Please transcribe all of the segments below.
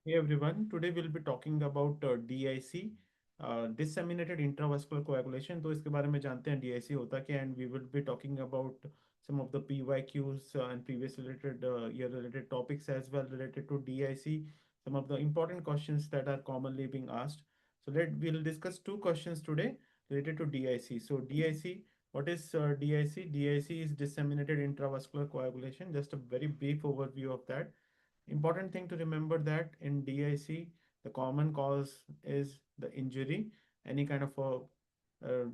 Hey everyone, today we'll be talking about DIC, Disseminated Intravascular Coagulation. तो इसके बारे में जानते हैं DIC होता क्या है, and we will be talking about some of the PYQs and previous related year related topics as well related to DIC, some of the important questions that are commonly being asked. So we'll discuss two questions today related to DIC. So DIC, what is DIC? DIC is Disseminated Intravascular Coagulation. Just a very brief overview of that. Important thing to remember that in DIC, the common cause is the injury, any kind of a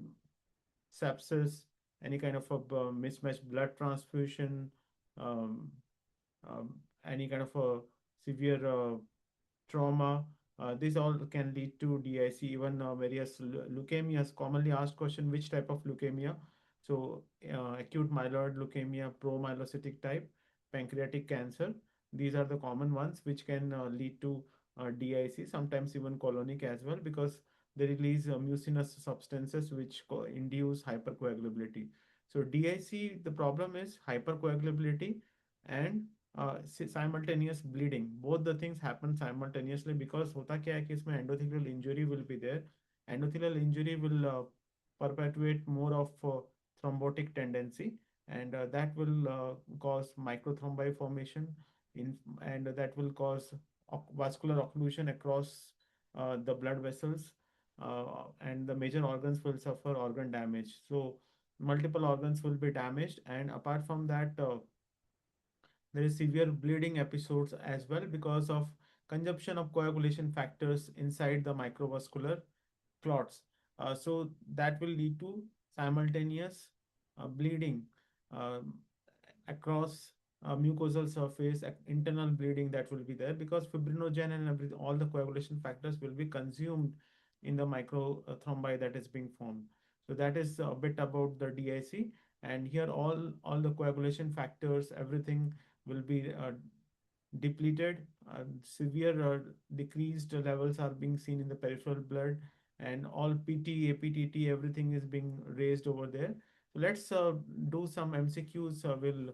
sepsis, any kind of a mismatched blood transfusion, um, any kind of a severe trauma. These all can lead to DIC, even various leukemias. Commonly asked question, which type of leukemia? So, acute myeloid leukemia, promyelocytic type, pancreatic cancer. These are the common ones which can lead to DIC, sometimes even colonic as well, because they release mucinous substances which induce hypercoagulability. So, DIC, the problem is hypercoagulability and simultaneous bleeding. Both the things happen simultaneously because होता क्या है कि इसमें endothelial injury will be there. Endothelial injury will perpetuate more of thrombotic tendency, and that will cause microthrombi formation and that will cause vascular occlusion across the blood vessels, and the major organs will suffer organ damage. So multiple organs will be damaged, and apart from that, there is severe bleeding episodes as well because of consumption of coagulation factors inside the microvascular clots. So that will lead to simultaneous bleeding um, across mucosal surface, internal bleeding that will be there because fibrinogen and everything, all the coagulation factors will be consumed in the microthrombi that is being formed. So that is a bit about the DIC, and here all the coagulation factors, everything will be depleted. Severe decreased levels are being seen in the peripheral blood, and all PT, APTT, everything is being raised over there. So let's do some MCQs. We'll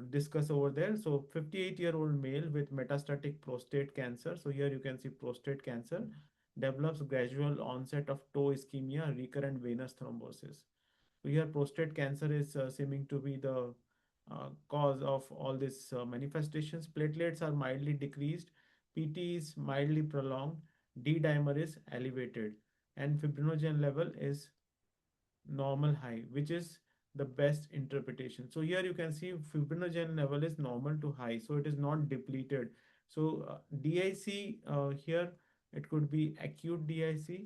discuss over there. So 58-year-old male with metastatic prostate cancer. So here you can see prostate cancer develops gradual onset of toe ischemia, recurrent venous thrombosis. So here prostate cancer is seeming to be the cause of all these manifestations. Platelets are mildly decreased, PT is mildly prolonged, D dimer is elevated, and fibrinogen level is normal high, which is the best interpretation. So here you can see fibrinogen level is normal to high, so it is not depleted. So DIC here it could be acute DIC,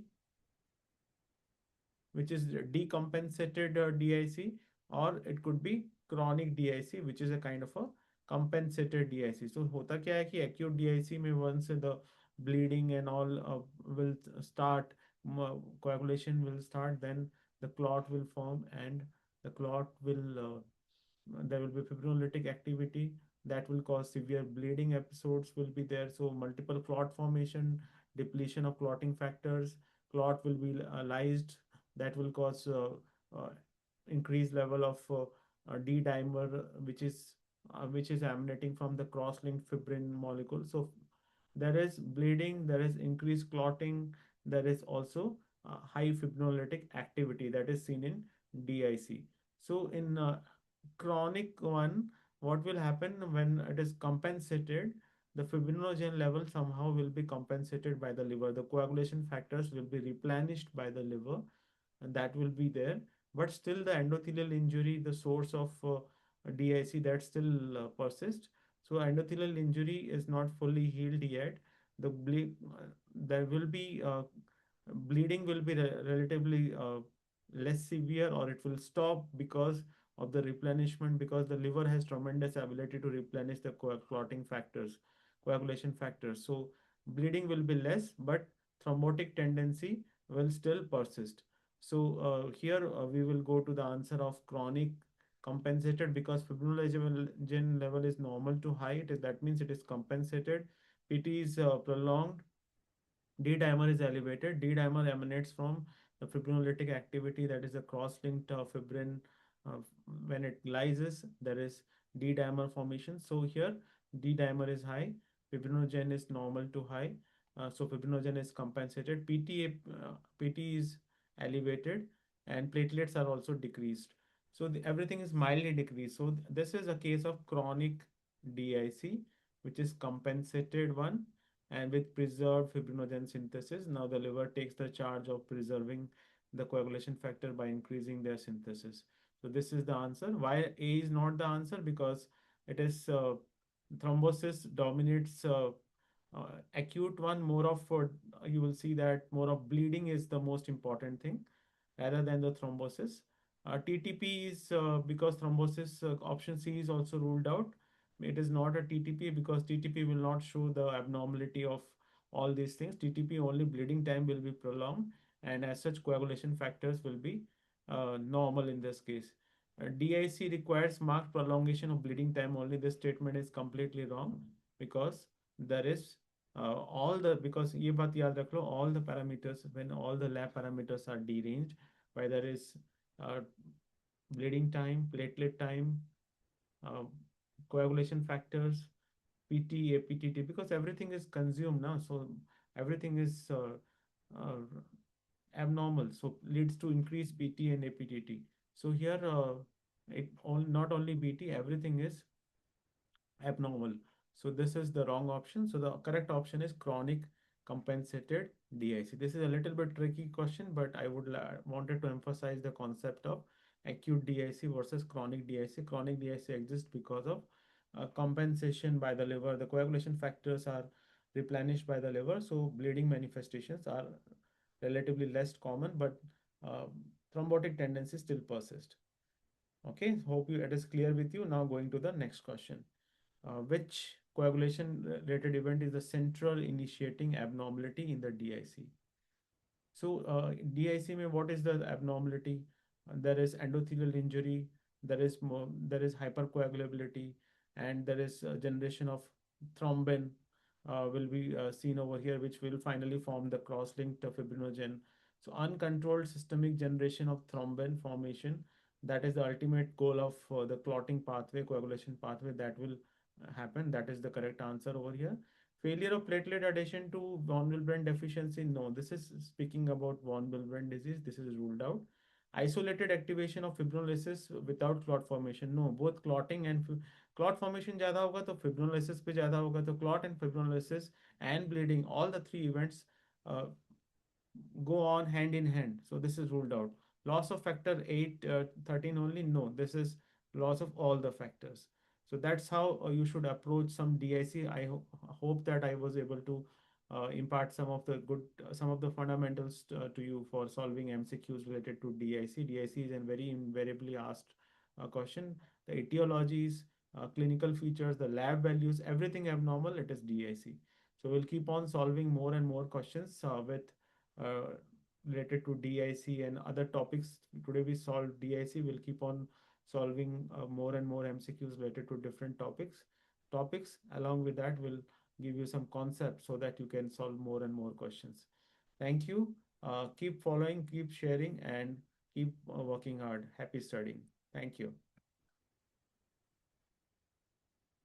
which is decompensated DIC, or it could be chronic DIC, which is a kind of a compensated DIC. So होता क्या है कि acute DIC में once the bleeding and all will start, coagulation will start, then the clot will form, and the clot will there will be fibrinolytic activity that will cause severe bleeding episodes will be there. So multiple clot formation, depletion of clotting factors, clot will be lysed, that will cause uh, increased level of D dimer, which is emanating from the cross-linked fibrin molecule. So there is bleeding, there is increased clotting, there is also high fibrinolytic activity that is seen in DIC. So in chronic one, what will happen when it is compensated? The fibrinogen level somehow will be compensated by the liver. The coagulation factors will be replenished by the liver, and that will be there. But still, the endothelial injury, the source of DIC, that still persists. So endothelial injury is not fully healed yet. There will be bleeding will be relatively less severe, or it will stop because of the replenishment, because the liver has tremendous ability to replenish the clotting factors, coagulation factors. So bleeding will be less, but thrombotic tendency will still persist. So here we will go to the answer of chronic compensated because fibrinogen level is normal to high. That means it is compensated. PT is prolonged. D dimer is elevated. D dimer emanates from the fibrinolytic activity, that is a cross-linked fibrin. Uh, when it lyses, there is D dimer formation. So here D dimer is high. Fibrinogen is normal to high. So fibrinogen is compensated. PT is elevated, and platelets are also decreased. So everything is mildly decreased. So this is a case of chronic DIC, which is compensated one, and with preserved fibrinogen synthesis. Now the liver takes the charge of preserving the coagulation factor by increasing their synthesis. So this is the answer. Why A is not the answer? Because it is thrombosis dominates acute one. More of you will see that more of bleeding is the most important thing rather than the thrombosis. TTP is because thrombosis option C is also ruled out. It is not a TTP because TTP will not show the abnormality of all these things. TTP only bleeding time will be prolonged, and as such coagulation factors will be normal in this case. DIC requires marked prolongation of bleeding time only. This statement is completely wrong because there is because ये बात याद रख लो, all the parameters, when all the lab parameters are deranged, whether is uh, bleeding time, platelet time, uh, coagulation factors, PT, APTT, because everything is consumed now, so everything is uh, abnormal, so leads to increased BT and APTT. So here, not only BT, everything is abnormal. So this is the wrong option. So the correct option is chronic compensated DIC. This is a little bit tricky question, but I would wanted to emphasize the concept of acute DIC versus chronic DIC. Chronic DIC exists because of compensation by the liver. The coagulation factors are replenished by the liver, so bleeding manifestations are relatively less common, but uh, thrombotic tendencies still persist. Okay, hope it is clear with you. Now going to the next question. Which coagulation related event is the central initiating abnormality in the DIC? So DIC में what is the abnormality? There is endothelial injury, there is hypercoagulability, and there is generation of thrombin will be seen over here, which will finally form the cross-linked fibrinogen. So uncontrolled systemic generation of thrombin formation, that is the ultimate goal of the clotting pathway, coagulation pathway that will happen. That is the correct answer over here. Failure of platelet adhesion to von Willebrand deficiency. No, this is speaking about von Willebrand disease. This is ruled out. Isolated activation of fibrinolysis without clot formation. No, both clotting and clot formation ज़्यादा होगा तो fibrinolysis पे ज़्यादा होगा, तो clot and fibrinolysis and bleeding, all the three events uh, go on hand in hand. So this is ruled out. Loss of factor 8, 13 only? No, this is loss of all the factors. So that's how you should approach some DIC. Hope that I was able to impart some of the fundamentals to you for solving MCQs related to DIC. DIC is a very invariably asked question. The etiologies, clinical features, the lab values, everything abnormal, it is DIC. So we'll keep on solving more and more questions with uh, related to DIC and other topics. Today we solved DIC. We'll keep on solving more and more MCQs related to different topics. Along with that, we'll give you some concepts so that you can solve more and more questions. Thank you. Keep following, keep sharing, and keep working hard. Happy studying. Thank you.